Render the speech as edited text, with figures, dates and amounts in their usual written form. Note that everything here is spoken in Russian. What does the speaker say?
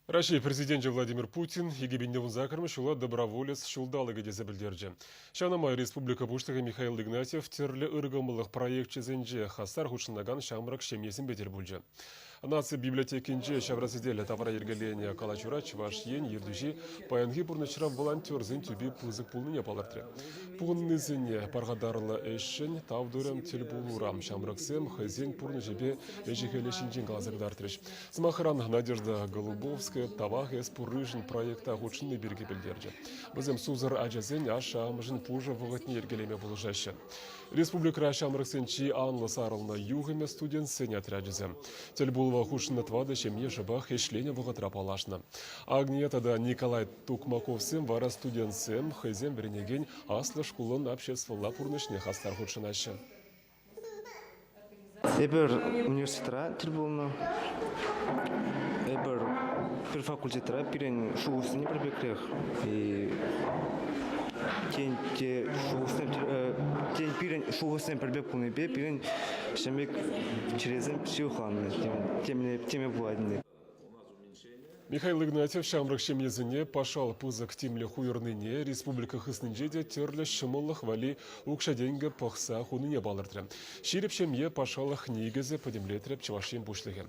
Россия президенті Владимир Путин егебенневін закырмы шула доброволец шулдалығы дезе білдерді. Шанамай республика буштығы Михаил Игнатьев терлі ыргымылық проект чезенже хастар хушынаган шамрак шемесін бедер бүлді. Нация библиотекинже шавразиделі тавра ергеления калачура чываш ен ердужи паянги бұрнычырам волонтерзін түбі пызык пулныне палырды. Пуғыннызыне парғадарлы әшін тавдурам телбулурам шамраксем хызен пұрны жебе әжігелешінжен қалазырдартырыш. Смахран Надежда Голубовская тавах эспурыжын проекта ғучынны берге білдерді. Бізім сузыр ажазен ашамыжын пужа вғытне ергелеме бұлжашы. Республика шамраксенчи анлы сарылна юғыме студент сене отряджезе. Телбулова хушынны твады шемье жыбах ешлене вғытра палашны. Агниетада Николай Тукмаковсем вара студентсем хызен бірінеген аслы шкулын обществолла пурнышне хастар хушынашы. Эбер университетра телбулны. Эбер бір факультетра пирен шуғысыне бір бекрех. Тен пирен шуғысыне бір бек пулны бе, пирен шемек черезен психоханны, теме буладны. Михаил Игнатьев шамрак шемезіне пашал пузык тимлі хуйырныне республика хыснынжеде терлі шымылық вали укшаденгі пақса хуныне балырдыры. Шеріп шемье пашалық негізі подемлетреп чывашен бұшлығы.